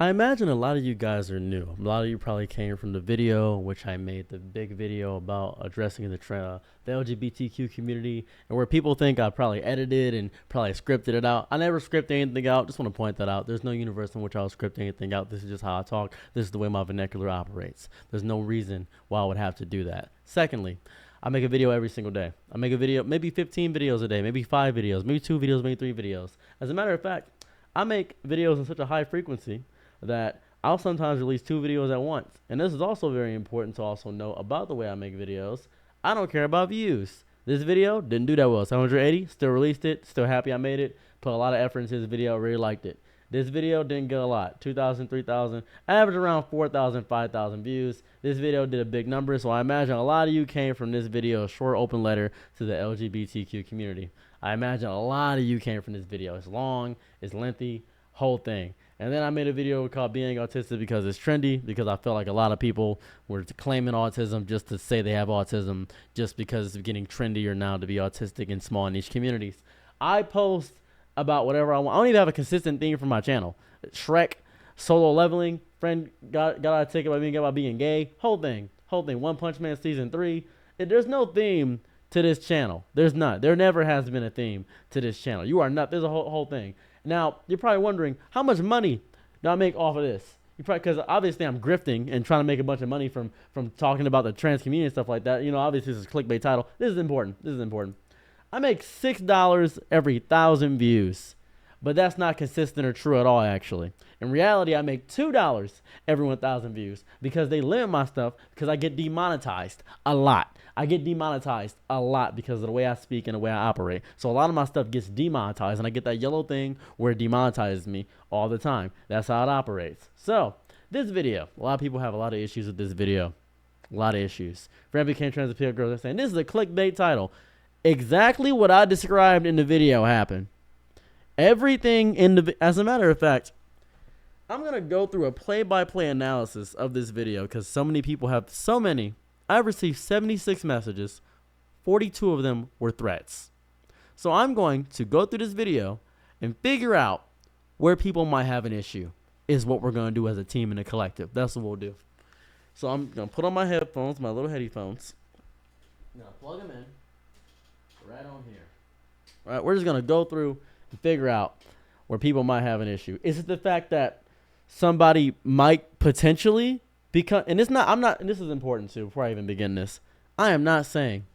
I imagine a lot of you guys are new. A lot of you probably came from the video, which I made the big video about addressing the LGBTQ community, and where people think I probably edited and probably scripted it out. I never script anything out. Just want to point that out. There's no universe in which I'll script anything out. This is just how I talk. This is the way my vernacular operates. There's no reason why I would have to do that. Secondly, I make a video every single day. I make a video, maybe 15 videos a day, maybe 5 videos, maybe 2 videos, maybe 3 videos. As a matter of fact, I make videos in such a high frequency that I'll sometimes release 2 videos at once. And this is also very important to also know about the way I make videos. I don't care about views. This video didn't do that well. 780, still released it, still happy I made it. Put a lot of effort into this video, really liked it. This video didn't get a lot, 2,000, 3,000, average around 4,000, 5,000 views. This video did a big number, so I imagine a lot of you came from this video, a short open letter to the LGBTQ community. I imagine a lot of you came from this video. It's long, it's lengthy, whole thing. And then I made a video called Being Autistic because it's trendy, because I felt like a lot of people were claiming autism just to say they have autism, just because it's getting trendier now to be autistic in small niche communities. I post about whatever I want. I don't even have a consistent theme for my channel. Shrek, solo leveling, friend got a ticket by being gay, whole thing. One Punch Man season 3. There's no theme to this channel. There's not. There never has been a theme to this channel. You are not. There's a whole thing. Now, you're probably wondering, how much money do I make off of this? You probably, because obviously I'm grifting and trying to make a bunch of money from talking about the trans community and stuff like that. You know, obviously this is a clickbait title. This is important. I make $6 every 1,000 views, but that's not consistent or true at all, actually. In reality, I make $2 every 1,000 views because they limit my stuff because I get demonetized a lot. I get demonetized a lot because of the way I speak and the way I operate. So a lot of my stuff gets demonetized, and I get that yellow thing where it demonetizes me all the time. That's how it operates. So this video, a lot of people have a lot of issues with this video. A lot of issues. Friend became trans appeal girls. They're saying this is a clickbait title. Exactly what I described in the video happened. Everything in the, as a matter of fact, I'm going to go through a play-by-play analysis of this video because so many people have so many. I've received 76 messages. 42 of them were threats. So I'm going to go through this video and figure out where people might have an issue is what we're going to do as a team and a collective. That's what we'll do. So I'm going to put on my headphones, my little headphones. I'm going to plug them in right on here. All right, we're just going to go through and figure out where people might have an issue. Is it the fact that somebody might potentially become, and it's not, I'm not, and this is important too, before I even begin this, I am not saying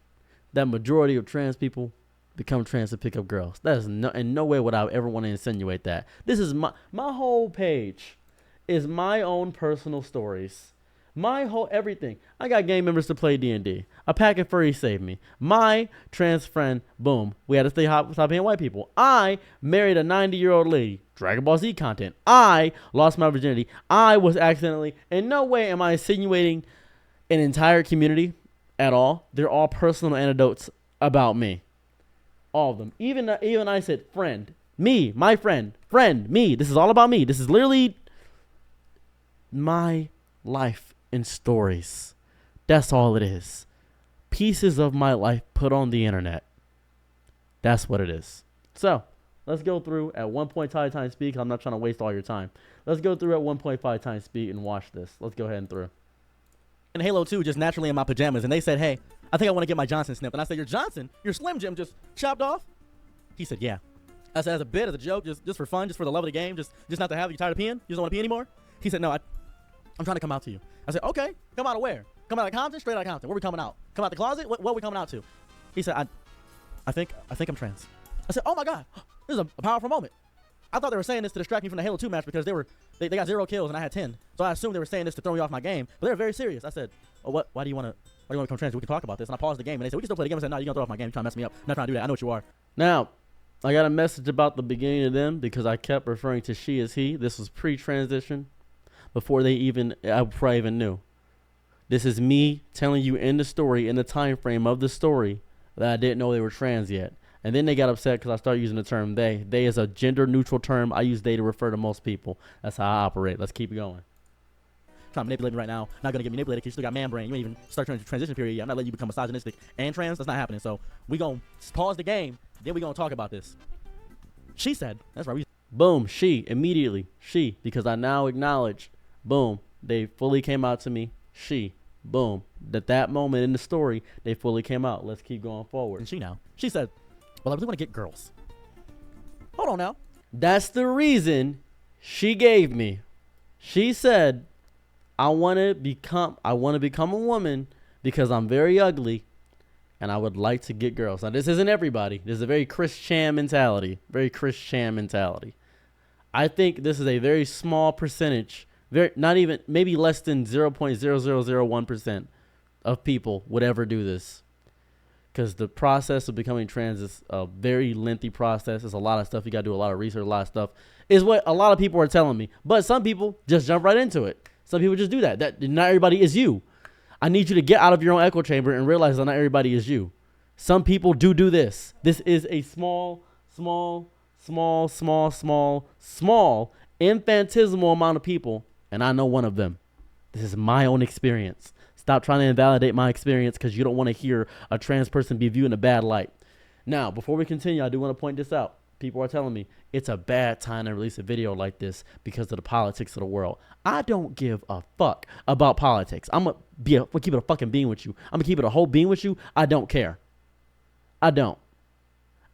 that majority of trans people become trans to pick up girls. That is no, in no way would I ever want to insinuate that. This is my whole page is my own personal stories. My whole everything. I got gang members to play D&D. A pack of furry saved me. My trans friend, boom. We had to stop being white people. I married a 90-year-old lady. Dragon Ball Z content. I lost my virginity. I was accidentally. In no way am I insinuating an entire community at all. They're all personal anecdotes about me. All of them. Even I said friend. Me. My friend. Friend. Me. This is all about me. This is literally my life and stories. That's all it is. Pieces of my life put on the internet. That's what it is. So let's go through at 1.5 times speed. I'm not trying to waste all your time. Let's go through at 1.5 times speed and watch this. Let's go ahead and through. And Halo 2 just naturally in my pajamas, and they said, hey, I think I want to get my Johnson snipped. And I said, your Johnson? Your Slim Jim just chopped off? He said, yeah. I said, as a bit, as a joke, just for fun, just for the love of the game, just not to have you tired of peeing? You just don't want to pee anymore? He said, no, I'm trying to come out to you. I said, okay, come out of where? Come out of Compton? Straight out of Compton. Where we coming out? Come out the closet? What are we coming out to? He said, I think I'm trans. I said, oh my God, this is a powerful moment. I thought they were saying this to distract me from the Halo 2 match because they got 0 kills and I had 10. So I assumed they were saying this to throw me off my game, but they were very serious. I said, oh, why do you want to become trans? We can talk about this. And I paused the game and they said, we can still play the game. I said, no, you're going to throw off my game. You're trying to mess me up. I'm not trying to do that. I know what you are. Now, I got a message about the beginning of them because I kept referring to she as he. This was pre-transition. Before I even knew. This is me telling you in the story, in the time frame of the story, that I didn't know they were trans yet. And then they got upset because I started using the term they. They is a gender neutral term. I use they to refer to most people. That's how I operate. Let's keep going. Trying to manipulate me right now. Not going to get manipulated because you still got man brain. You ain't even start turning to transition period yet. I'm not letting you become misogynistic and trans. That's not happening. So we going to pause the game. Then we going to talk about this. She said, that's right. Boom, she, immediately, she, because I now acknowledge, boom, they fully came out to me, she, boom. At that moment in the story, they fully came out. Let's keep going forward. And she said, well, I really want to get girls. Hold on now. That's the reason she gave me. She said, I want to become a woman because I'm very ugly and I would like to get girls. Now, this isn't everybody. This is a very Chris Chan mentality. I think this is a very small percentage, not even, maybe less than 0.0001% of people would ever do this. Because the process of becoming trans is a very lengthy process. There's a lot of stuff you got to do, a lot of research, a lot of stuff. Is what a lot of people are telling me. But some people just jump right into it. Some people just do that. That not everybody is you. I need you to get out of your own echo chamber and realize that not everybody is you. Some people do this. This is a small, infinitesimal amount of people, and I know one of them. This is my own experience. Stop trying to invalidate my experience because you don't want to hear a trans person be viewed in a bad light. Now, before we continue, I do want to point this out. People are telling me it's a bad time to release a video like this because of the politics of the world. I don't give a fuck about politics. I'm going to keep it a fucking being with you. I'm going to keep it a whole being with you. I don't care. I don't.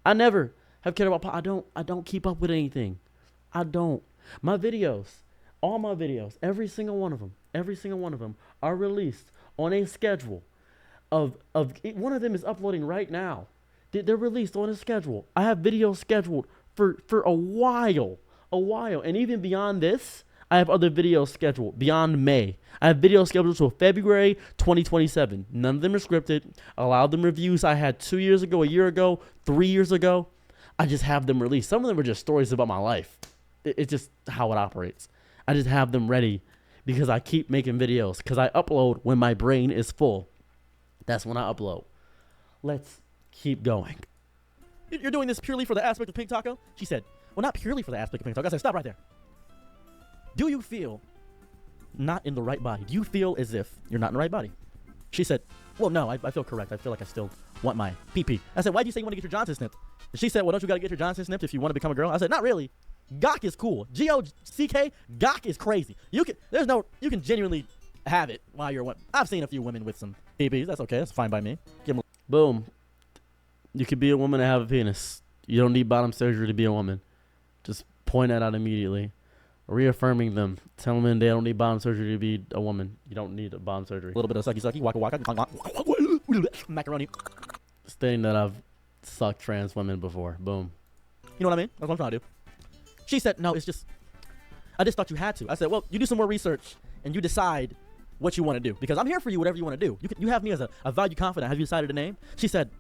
I never have cared about I don't keep up with anything. I don't. My videos, all my videos, every single one of them are released on a schedule of one of them is uploading right now. They're released on a schedule. I have videos scheduled for a while. And even beyond this, I have other videos scheduled beyond May. I have videos scheduled until February 2027. None of them are scripted. A lot of them reviews I had 2 years ago, a year ago, 3 years ago. I just have them released. Some of them are just stories about my life. It's just how it operates. I just have them ready because I keep making videos. Because I upload when my brain is full. That's when I upload. Let's keep going. You're doing this purely for the aspect of Pink Taco? She said, well, not purely for the aspect of Pink Taco. I said, stop right there. Do you feel not in the right body? Do you feel as if you're not in the right body? She said, well, no, I feel correct. I feel like I still want my PP. I said, why do you say you want to get your Johnson snipped? And she said, well, don't you got to get your Johnson snipped if you want to become a girl? I said, not really. Gawk is cool. G-O-C-K, Gawk is crazy. You can genuinely have it while you're one. I've seen a few women with some PPs. That's okay. That's fine by me. Boom. You could be a woman and have a penis. You don't need bottom surgery to be a woman. Just point that out immediately. Reaffirming them. Tell them they don't need bottom surgery to be a woman. You don't need a bottom surgery. A little bit of sucky, waka waka, macaroni. Stating that I've sucked trans women before. Boom. You know what I mean? That's what I'm trying to do. She said, no, it's just, I just thought you had to. I said, well, you do some more research and you decide what you want to do. Because I'm here for you, whatever you want to do. You have me as a value confidant. Have you decided a name? She said,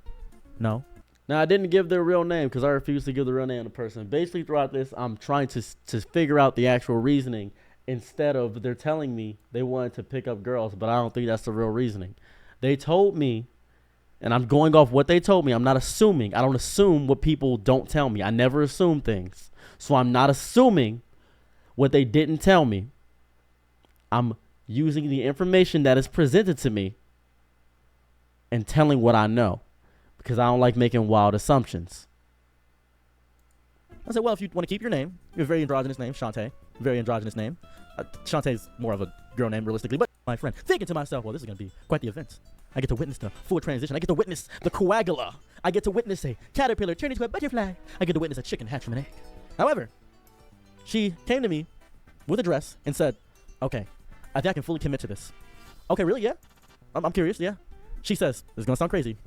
no. Now, I didn't give their real name because I refused to give the real name of the person. Basically, throughout this, I'm trying to figure out the actual reasoning instead of they're telling me they wanted to pick up girls, but I don't think that's the real reasoning. They told me, and I'm going off what they told me. I'm not assuming. I don't assume what people don't tell me. I never assume things. So I'm not assuming what they didn't tell me. I'm using the information that is presented to me and telling what I know. Because I don't like making wild assumptions. I said, well, if you want to keep your name, you have a very androgynous name, Shantae. Very androgynous name. Shantae's more of a girl name, realistically. But my friend, thinking to myself, well, this is going to be quite the event. I get to witness the full transition. I get to witness the coagula. I get to witness a caterpillar turn into a butterfly. I get to witness a chicken hatch from an egg. However, she came to me with a dress and said, okay, I think I can fully commit to this. Okay, really? Yeah? I'm curious, yeah. She says, this is going to sound crazy.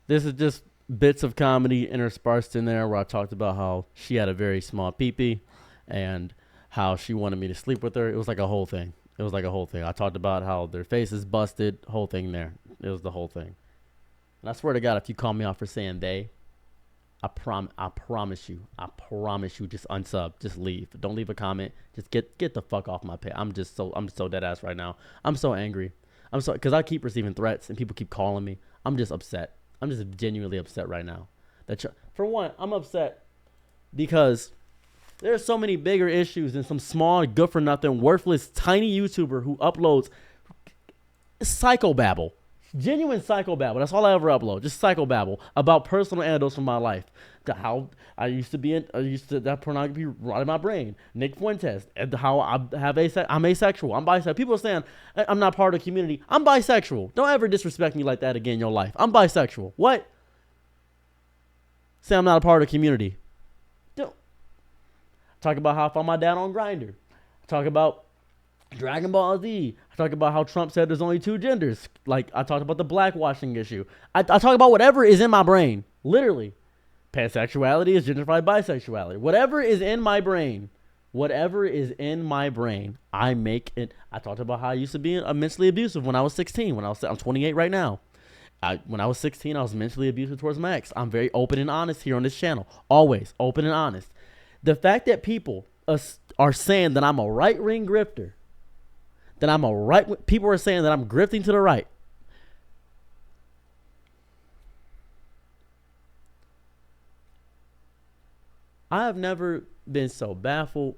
This is just bits of comedy interspersed in there where I talked about how she had a very small peepee and how she wanted me to sleep with her. It was like a whole thing. I talked about how their face is busted, whole thing there. It was the whole thing. And I swear to God, if you call me out for saying they, I promise you, just unsub, just leave. Don't leave a comment. Just get the fuck off my page. I'm so dead ass right now. I'm so angry. Because I keep receiving threats and people keep calling me. I'm just upset. I'm just genuinely upset right now. For one, I'm upset because there's so many bigger issues than some small, good-for-nothing, worthless, tiny YouTuber who uploads psychobabble. Genuine psychobabble. That's all I ever upload. Just psychobabble about personal anecdotes from my life. How that pornography right in my brain. Nick Fuentes, and how I'm asexual. I'm bisexual. People are saying I'm not part of the community. I'm bisexual. Don't ever disrespect me like that again in your life. I'm bisexual. What? Say I'm not a part of the community. Don't talk about how I found my dad on Grindr. Talk about Dragon Ball Z. I talk about how Trump said there's only two genders. Like, I talked about the blackwashing issue. I talk about whatever is in my brain. Literally. Pansexuality is gentrified bisexuality. Whatever is in my brain. Whatever is in my brain, I make it. I talked about how I used to be mentally abusive when I was 16. I'm 28 right now. When I was 16, I was mentally abusive towards my ex. I'm very open and honest here on this channel. Always open and honest. The fact that people are saying that I'm a right-wing grifter, people are saying that I'm grifting to the right. I have never been so baffled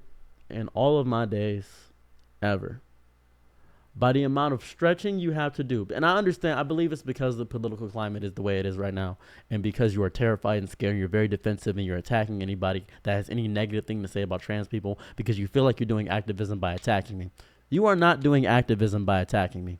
in all of my days ever by the amount of stretching you have to do. And I understand, I believe it's because the political climate is the way it is right now, and because you are terrified and scared and you're very defensive and you're attacking anybody that has any negative thing to say about trans people because you feel like you're doing activism by attacking me. You are not doing activism by attacking me.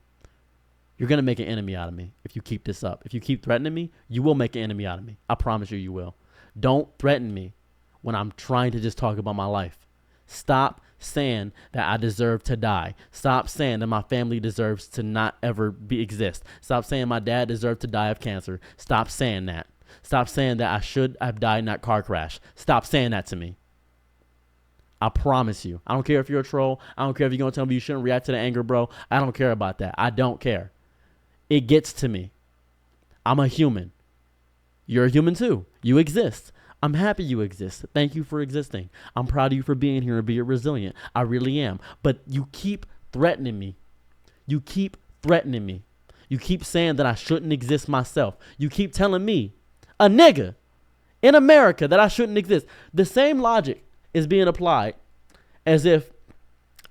You're going to make an enemy out of me if you keep this up. If you keep threatening me, you will make an enemy out of me. I promise you, you will. Don't threaten me when I'm trying to just talk about my life. Stop saying that I deserve to die. Stop saying that my family deserves to not ever exist. Stop saying my dad deserved to die of cancer. Stop saying that. Stop saying that I should have died in that car crash. Stop saying that to me. I promise you. I don't care if you're a troll. I don't care if you're going to tell me you shouldn't react to the anger, bro. I don't care about that. I don't care. It gets to me. I'm a human. You're a human too. You exist. I'm happy you exist. Thank you for existing. I'm proud of you for being here and being resilient. I really am. But you keep threatening me. You keep threatening me. You keep saying that I shouldn't exist myself. You keep telling me, a nigga in America, that I shouldn't exist. The same logic is being applied as if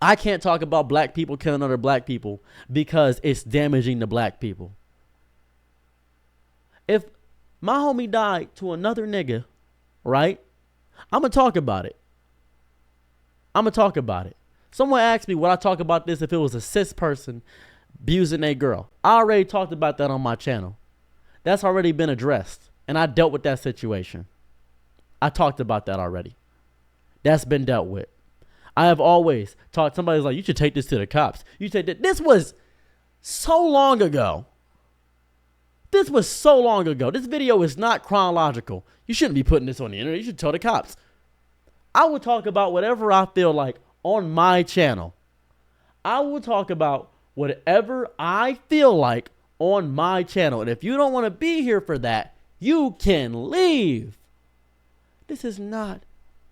I can't talk about black people killing other black people because it's damaging the black people. If my homie died to another nigga, right? I'm going to talk about it. I'm going to talk about it. Someone asked me, would I talk about this if it was a cis person abusing a girl? I already talked about that on my channel. That's already been addressed. And I dealt with that situation. I talked about that already. That's been dealt with. I have always talked, somebody's like, you should take this to the cops. You take that. This was so long ago. This was so long ago. This video is not chronological. You shouldn't be putting this on the internet. You should tell the cops. I will talk about whatever I feel like on my channel. I will talk about whatever I feel like on my channel. And if you don't want to be here for that, you can leave. This is not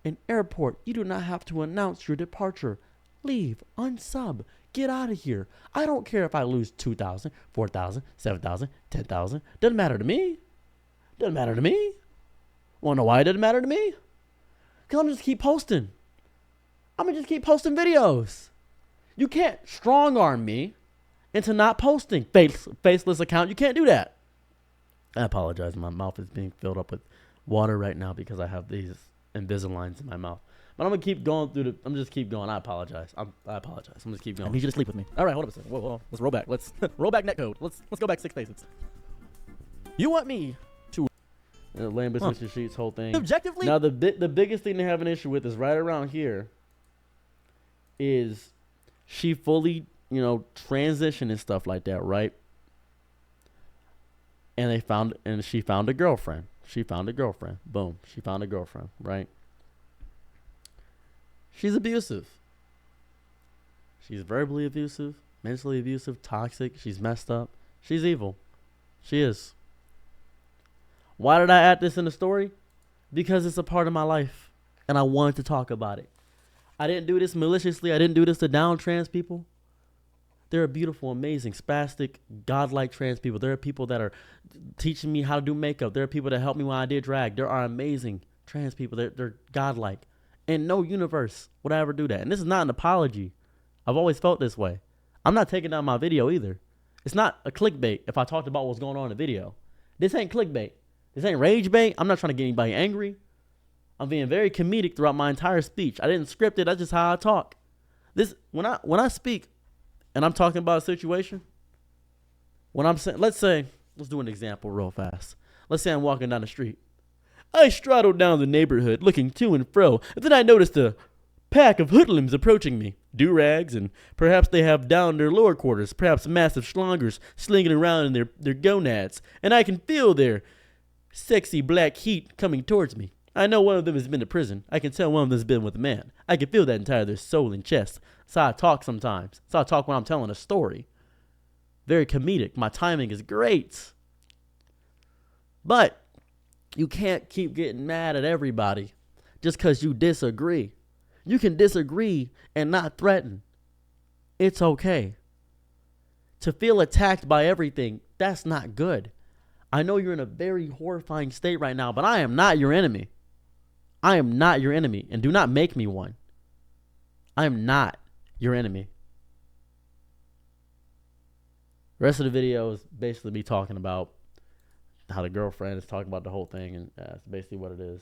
an airport. You do not have to announce your departure. Leave. Unsub. Get out of here. I don't care if I lose 2,000, 4,000, 7,000, 10,000. Doesn't matter to me. Doesn't matter to me. Want to know why it doesn't matter to me? Because I'm just keep posting. I'm going to just keep posting videos. You can't strong arm me into not posting faceless account. You can't do that. I apologize. My mouth is being filled up with water right now because I have these Invisaligns in my mouth. But I'm going to keep going through I'm just keep going. I apologize. I apologize. I'm just keep going. I need you to sleep with me. All right, hold up a second. Whoa. Let's roll back. Let's roll back netcode. Let's go back 6 paces. You want me to Lamb Biscuit Sheets whole thing. objectively? Now the biggest thing to have an issue with is right around here. Is she fully, transitioned and stuff like that, right? And she found a girlfriend. Boom. She found a girlfriend, right? She's abusive. She's verbally abusive, mentally abusive, toxic. She's messed up. She's evil. She is. Why did I add this in the story? Because it's a part of my life, and I wanted to talk about it. I didn't do this maliciously. I didn't do this to down trans people. There are beautiful, amazing, spastic, godlike trans people. There are people that are teaching me how to do makeup. There are people that helped me when I did drag. There are amazing trans people. They're godlike. In no universe would I ever do that. And this is not an apology. I've always felt this way. I'm not taking down my video either. It's not a clickbait if I talked about what's going on in the video. This ain't clickbait. This ain't rage bait. I'm not trying to get anybody angry. I'm being very comedic throughout my entire speech. I didn't script it. That's just how I talk. This when I speak and I'm talking about a situation, when I'm saying, let's do an example real fast. Let's say I'm walking down the street. I straddled down the neighborhood looking to and fro, and then I noticed a pack of hoodlums approaching me. Do-rags, and perhaps they have down their lower quarters, perhaps massive schlongers slinging around in their gonads, and I can feel their sexy black heat coming towards me. I know one of them has been to prison. I can tell one of them has been with a man. I can feel that entire their soul and chest. That's how I talk sometimes. That's how I talk when I'm telling a story. Very comedic. My timing is great. But you can't keep getting mad at everybody just because you disagree. You can disagree and not threaten. It's okay. To feel attacked by everything, that's not good. I know you're in a very horrifying state right now, but I am not your enemy. I am not your enemy, and do not make me one. I am not your enemy. The rest of the video is basically me talking about how the girlfriend is talking about the whole thing, and that's basically what it is.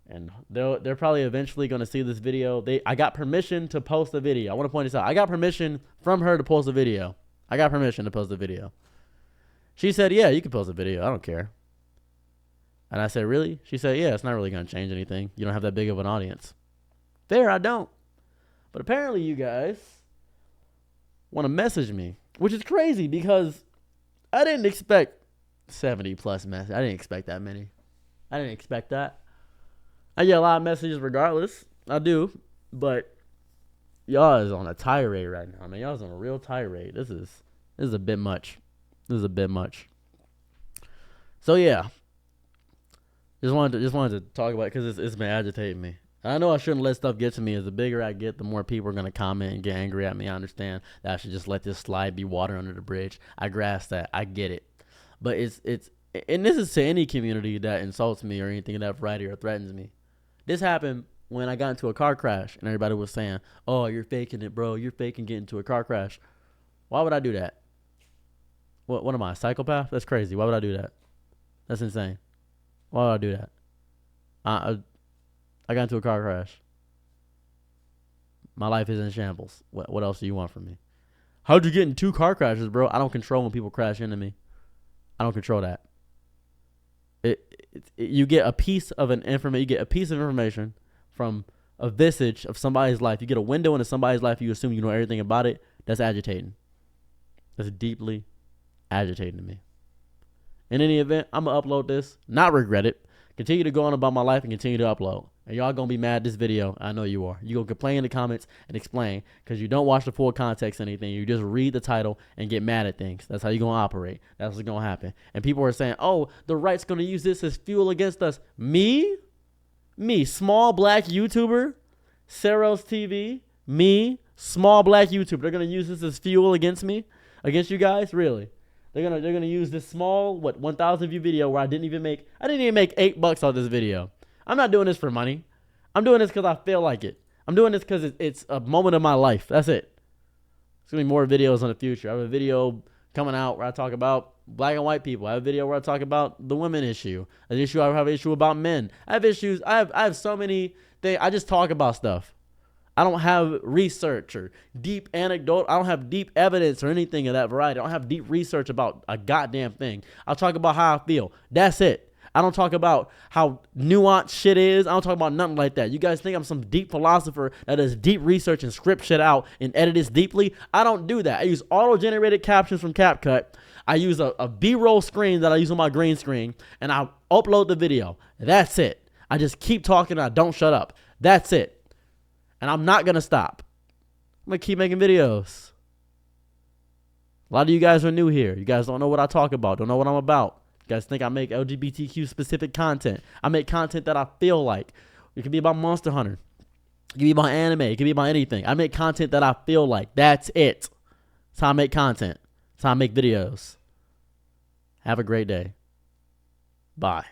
And they're probably eventually going to see this video. I got permission to post the video. I want to point this out. I got permission from her to post the video. I got permission to post the video. She said, yeah, you can post a video. I don't care. And I said, really? She said, yeah, it's not really going to change anything. You don't have that big of an audience. Fair, I don't. But apparently you guys want to message me, which is crazy because I didn't expect 70 plus messages. I didn't expect that many. I didn't expect that. I get a lot of messages regardless. I do. But y'all is on a tirade right now, man. Y'all is on a real tirade. This is a bit much. This is a bit much. So yeah. Just wanted to talk about it because it's been agitating me. I know I shouldn't let stuff get to me. As the bigger I get, the more people are going to comment and get angry at me. I understand that I should just let this slide, be water under the bridge. I grasp that. I get it. But it's and this is to any community that insults me or anything of that variety or threatens me. This happened when I got into a car crash and everybody was saying, oh, you're faking it, bro. You're faking getting into a car crash. Why would I do that? What am I, a psychopath? That's crazy. Why would I do that? That's insane. Why would I do that? I got into a car crash. My life is in shambles. What else do you want from me? How'd you get in 2 car crashes, bro? I don't control when people crash into me. I don't control that. You get a piece of information from a visage of somebody's life. You get a window into somebody's life. You assume you know everything about it. That's agitating. That's deeply agitating to me. In any event, I'm going to upload this, not regret it. Continue to go on about my life and continue to upload. And y'all going to be mad at this video. I know you are. You going to complain in the comments and explain because you don't watch the full context or anything. You just read the title and get mad at things. That's how you're going to operate. That's what's going to happen. And people are saying, oh, the right's going to use this as fuel against us. Me, small black YouTuber, Saros TV, me, small black YouTuber. They're going to use this as fuel against me, against you guys? Really? They're gonna use this small 1,000 view video where I didn't even make $8 on this video. I'm not doing this for money. I'm doing this because I feel like it. I'm doing this because it's a moment of my life. That's it. There's gonna be more videos in the future. I have a video coming out where I talk about black and white people. I have a video where I talk about the women issue. I have an issue about men. I have issues. I have so many things. I just talk about stuff. I don't have research or deep anecdote. I don't have deep evidence or anything of that variety. I don't have deep research about a goddamn thing. I'll talk about how I feel. That's it. I don't talk about how nuanced shit is. I don't talk about nothing like that. You guys think I'm some deep philosopher that does deep research and script shit out and edit this deeply? I don't do that. I use auto-generated captions from CapCut. I use a B-roll screen that I use on my green screen, and I upload the video. That's it. I just keep talking and I don't shut up. That's it. And I'm not going to stop. I'm going to keep making videos. A lot of you guys are new here. You guys don't know what I talk about. Don't know what I'm about. You guys think I make LGBTQ specific content. I make content that I feel like. It could be about Monster Hunter. It could be about anime. It could be about anything. I make content that I feel like. That's it. That's how I make content. That's how I make videos. Have a great day. Bye.